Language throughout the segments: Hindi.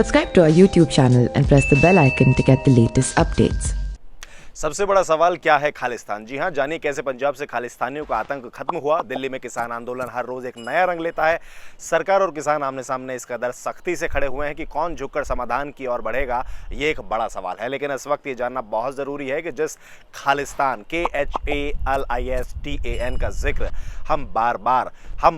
Subscribe to our YouTube channel and press the bell icon to get the latest updates. सबसे बड़ा सवाल क्या है खालिस्तान। जी हां, जानिए कैसे पंजाब से खालिस्तानियों का आतंक खत्म हुआ। दिल्ली में किसान आंदोलन हर रोज एक नया रंग लेता है। सरकार और किसान आमने सामने इस कदर सख्ती से खड़े हुए हैं कि कौन झुककर समाधान की ओर बढ़ेगा, ये एक बड़ा सवाल है। लेकिन इस वक्त ये जानना बहुत ज़रूरी है कि जिस खालिस्तान KHALISTAN का जिक्र हम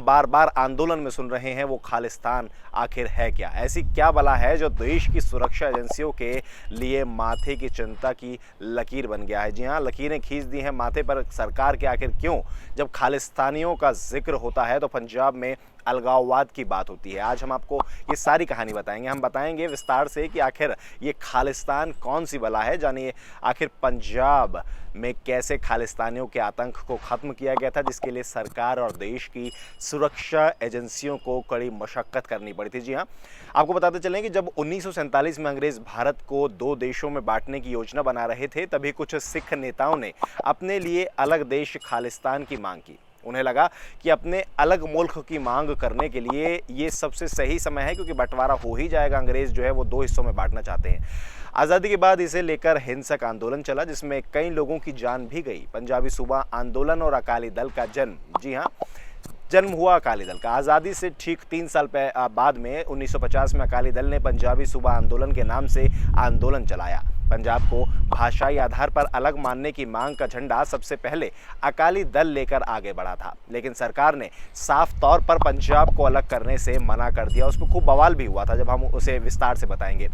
बार बार आंदोलन में सुन रहे हैं, वो खालिस्तान आखिर है क्या? ऐसी क्या बला है जो देश की सुरक्षा एजेंसियों के लिए माथे की चिंता की लकीर बन गया है? जी हाँ, लकीरें खींच दी हैं माथे पर सरकार के। आखिर क्यों? जब खालिस्तानियों का जिक्र होता है तो पंजाब में अलगाववाद की बात होती है। आज हम आपको ये सारी कहानी बताएंगे। हम बताएंगे विस्तार से कि आखिर ये खालिस्तान कौन सी बला है। जानिए आखिर पंजाब में कैसे खालिस्तानियों के आतंक को ख़त्म किया गया था, जिसके लिए सरकार और देश की सुरक्षा एजेंसियों को कड़ी मशक्क़त करनी पड़ी थी। जी हाँ, आपको बताते चलें कि जब 1947 में अंग्रेज़ भारत को दो देशों में बांटने की योजना बना रहे थे, तभी कुछ सिख नेताओं ने अपने लिए अलग देश खालिस्तान की मांग की। उन्हें लगा कि अपने अलग मुल्क की मांग करने के लिए ये सबसे सही समय है, क्योंकि बंटवारा हो ही जाएगा। अंग्रेज़ जो है वो दो हिस्सों में बांटना चाहते हैं। आज़ादी के बाद इसे लेकर हिंसक आंदोलन चला, जिसमें कई लोगों की जान भी गई। पंजाबी सूबा आंदोलन और अकाली दल का जन्म। जी हाँ, जन्म हुआ अकाली दल का। आज़ादी से ठीक 3 साल बाद में 1950 में अकाली दल ने पंजाबी सूबा आंदोलन के नाम से आंदोलन चलाया। पंजाब को भाषाई आधार पर अलग मानने की मांग का झंडा सबसे पहले अकाली दल लेकर आगे बढ़ा था, लेकिन सरकार ने साफ तौर पर पंजाब को अलग करने से मना कर दिया। उस पर खूब बवाल भी हुआ था, जब हम उसे विस्तार से बताएंगे।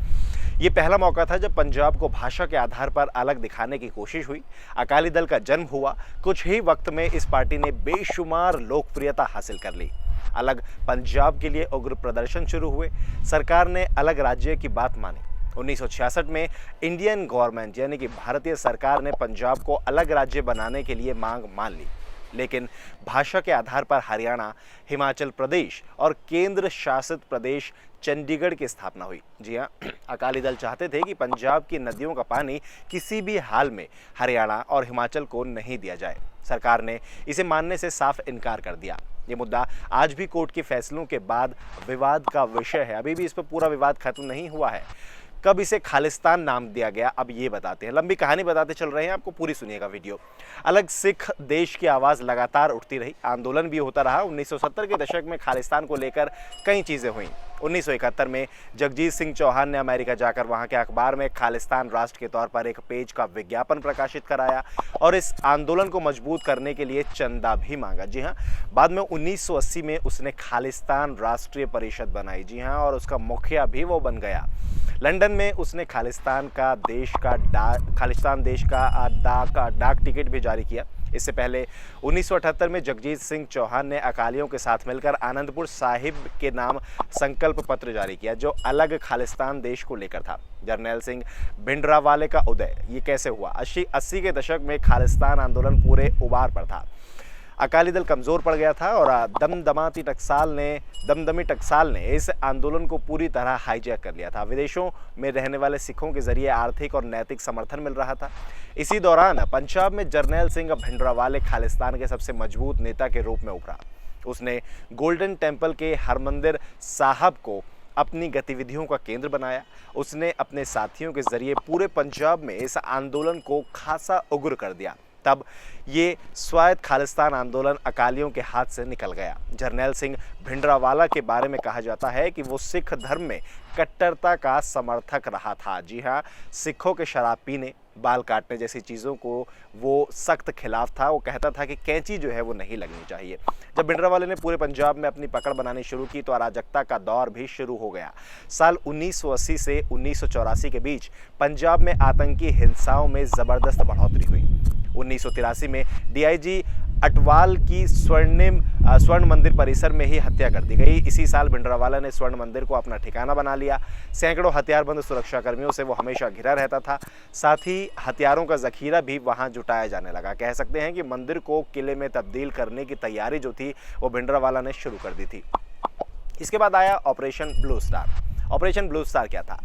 ये पहला मौका था जब पंजाब को भाषा के आधार पर अलग दिखाने की कोशिश हुई। अकाली दल का जन्म हुआ। कुछ ही वक्त में इस पार्टी ने बेशुमार लोकप्रियता हासिल कर ली। अलग पंजाब के लिए उग्र प्रदर्शन शुरू हुए। सरकार ने अलग राज्य की बात मानी। 1966 में इंडियन गवर्नमेंट यानी कि भारतीय सरकार ने पंजाब को अलग राज्य बनाने के लिए मांग मान ली, लेकिन भाषा के आधार पर हरियाणा, हिमाचल प्रदेश और केंद्र शासित प्रदेश चंडीगढ़ की स्थापना हुई। जी हाँ, अकाली दल चाहते थे कि पंजाब की नदियों का पानी किसी भी हाल में हरियाणा और हिमाचल को नहीं दिया जाए। सरकार ने इसे मानने से साफ इनकार कर दिया। ये मुद्दा आज भी कोर्ट के फैसलों के बाद विवाद का विषय है। अभी भी इस पर पूरा विवाद खत्म नहीं हुआ है। कब इसे खालिस्तान नाम दिया गया, अब ये बताते हैं। लंबी कहानी बताते चल रहे हैं, आपको पूरी सुनिएगा वीडियो। अलग सिख देश की आवाज़ लगातार उठती रही, आंदोलन भी होता रहा। 1970 के दशक में खालिस्तान को लेकर कई चीज़ें हुई। 1971 में जगजीत सिंह चौहान ने अमेरिका जाकर वहाँ के अखबार में खालिस्तान राष्ट्र के तौर पर एक पेज का विज्ञापन प्रकाशित कराया और इस आंदोलन को मजबूत करने के लिए चंदा भी मांगा। जी हाँ, बाद में 1980 में उसने खालिस्तान राष्ट्रीय परिषद बनाई। जी हाँ, और उसका मुखिया भी वो बन गया। लंदन में उसने खालिस्तान देश का डाक टिकट भी जारी किया। इससे पहले 1978 में जगजीत सिंह चौहान ने अकालियों के साथ मिलकर आनंदपुर साहिब के नाम संकल्प पत्र जारी किया, जो अलग खालिस्तान देश को लेकर था। जरनैल सिंह भिंडरावाले का उदय ये कैसे हुआ? 80 के दशक में खालिस्तान आंदोलन पूरे उबार पर था। अकाली दल कमज़ोर पड़ गया था और दमदमी टकसाल ने इस आंदोलन को पूरी तरह हाईजैक कर लिया था। विदेशों में रहने वाले सिखों के जरिए आर्थिक और नैतिक समर्थन मिल रहा था। इसी दौरान पंजाब में जरनैल सिंह भिंडरावाले खालिस्तान के सबसे मजबूत नेता के रूप में उभरा। उसने गोल्डन टेम्पल के हरमंदिर साहब को अपनी गतिविधियों का केंद्र बनाया। उसने अपने साथियों के जरिए पूरे पंजाब में इस आंदोलन को खासा उग्र कर दिया। तब ये स्वायत्त खालिस्तान आंदोलन अकालियों के हाथ से निकल गया। जरनैल सिंह भिंडरावाला के बारे में कहा जाता है कि वो सिख धर्म में कट्टरता का समर्थक रहा था। जी हाँ, सिखों के शराब पीने, बाल काटने जैसी चीज़ों को वो सख्त खिलाफ था। वो कहता था कि कैंची जो है वो नहीं लगनी चाहिए। जब भिंडरावाले ने पूरे पंजाब में अपनी पकड़ बनानी शुरू की तो अराजकता का दौर भी शुरू हो गया। साल 1980 से 1984 के बीच पंजाब में आतंकी हिंसाओं में ज़बरदस्त बढ़ोतरी हुई। 1983 में डीआईजी अटवाल की स्वर्ण मंदिर परिसर में ही हत्या कर दी गई। इसी साल भिंडरावाला ने स्वर्ण मंदिर को अपना ठिकाना बना लिया। सैकड़ों हथियारबंद सुरक्षाकर्मियों से वो हमेशा घिरा रहता था। साथ ही हथियारों का जखीरा भी वहां जुटाया जाने लगा। कह सकते हैं कि मंदिर को किले में तब्दील करने की तैयारी जो थी वो भिंडरावाला ने शुरू कर दी थी। इसके बाद आया operation blue star. Operation blue star क्या था?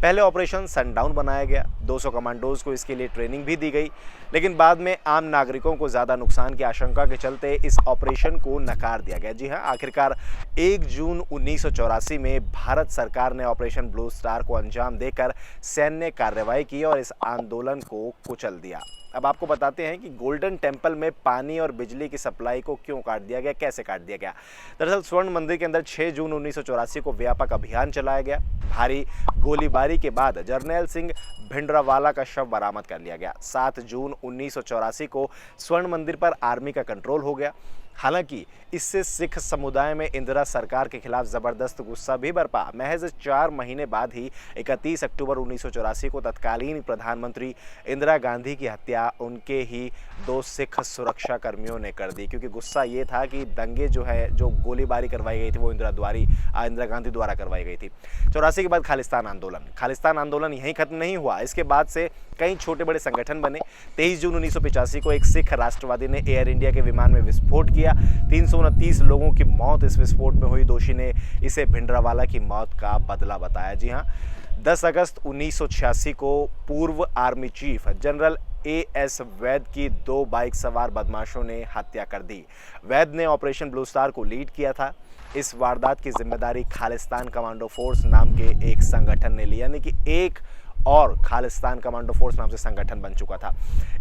पहले ऑपरेशन सनडाउन बनाया गया, 200 कमांडोज को इसके लिए ट्रेनिंग भी दी गई, लेकिन बाद में आम नागरिकों को ज़्यादा नुकसान की आशंका के चलते इस ऑपरेशन को नकार दिया गया। जी हाँ, आखिरकार 1 जून 1984 में भारत सरकार ने ऑपरेशन ब्लू स्टार को अंजाम देकर सैन्य कार्रवाई की और इस आंदोलन को कुचल दिया। अब आपको बताते हैं कि गोल्डन टेम्पल में पानी और बिजली की सप्लाई को क्यों काट दिया गया, कैसे काट दिया गया। दरअसल स्वर्ण मंदिर के अंदर 6 जून 1984 को व्यापक अभियान चलाया गया। भारी गोलीबारी के बाद जर्नैल सिंह भिंडरावाला का शव बरामद कर लिया गया। 7 जून 1984 को स्वर्ण मंदिर पर आर्मी का कंट्रोल हो गया। हालांकि इससे सिख समुदाय में इंदिरा सरकार के खिलाफ जबरदस्त गुस्सा भी बरपा। महज 4 महीने बाद ही 31 अक्टूबर 1984 को तत्कालीन प्रधानमंत्री इंदिरा गांधी की हत्या उनके ही 2 सिख सुरक्षा कर्मियों ने कर दी, क्योंकि गुस्सा ये था कि दंगे जो गोलीबारी करवाई गई थी वो इंदिरा गांधी द्वारा करवाई गई थी। 84 के बाद खालिस्तान आंदोलन यहीं खत्म नहीं हुआ। इसके बाद से कई छोटे बड़े संगठन बने। 23 जून 1985 को एक सिख राष्ट्रवादी ने एयर इंडिया के विमान में विस्फोट किया। 329 लोगों की मौत इस विस्फोट में हुई। दोषी ने इसे भिंडरावाला की मौत का बदला बताया। जी हाँ, 10 अगस्त 1986 को पूर्व आर्मी चीफ जनरल AS वैद की 2 बाइक सवार बदमाशों ने हत्या कर दी। वैद ने ऑपरेशन ब्लू स्टार को लीड किया था। इस वारदात की जिम्मेदारी खालिस्तान कमांडो फोर्स नाम के एक संगठन ने ली, यानी कि एक और खालिस्तान कमांडो फोर्स नाम से संगठन बन चुका था।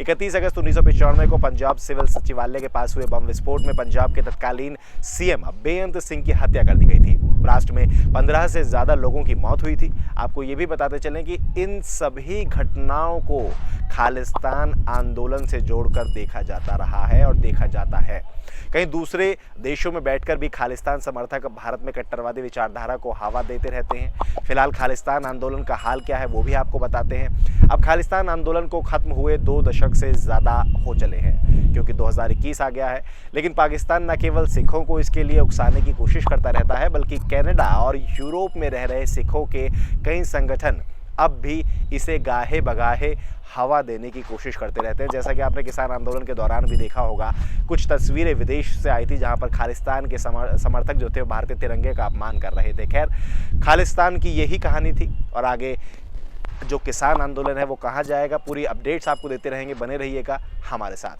31 अगस्त 1995 को पंजाब सिविल सचिवालय के पास हुए बम विस्फोट में पंजाब के तत्कालीन CM बेअंत सिंह की हत्या कर दी गई थी। राष्ट्र में 15 से ज़्यादा लोगों की मौत हुई थी। आपको ये भी बताते चलें कि इन सभी घटनाओं को खालिस्तान आंदोलन से जोड़कर देखा जाता रहा है और देखा जाता है। कहीं दूसरे देशों में बैठकर भी खालिस्तान समर्थक भारत में कट्टरवादी विचारधारा को हवा देते रहते हैं। फिलहाल खालिस्तान आंदोलन का हाल क्या है वो भी आपको बताते हैं। अब खालिस्तान आंदोलन को खत्म हुए 2 दशक से ज़्यादा हो चले हैं, क्योंकि 2021 आ गया है, लेकिन पाकिस्तान न केवल सिखों को इसके लिए उकसाने की कोशिश करता रहता है, बल्कि कनाडा और यूरोप में रह रहे सिखों के कई संगठन अब भी इसे गाहे बगाहे हवा देने की कोशिश करते रहते हैं। जैसा कि आपने किसान आंदोलन के दौरान भी देखा होगा, कुछ तस्वीरें विदेश से आई थी जहां पर खालिस्तान के समर्थक जो थे भारतीय तिरंगे का अपमान कर रहे थे। खैर, खालिस्तान की यही कहानी थी और आगे जो किसान आंदोलन है वो कहाँ जाएगा, पूरी अपडेट्स आपको देते रहेंगे। बने रहिएगा हमारे साथ।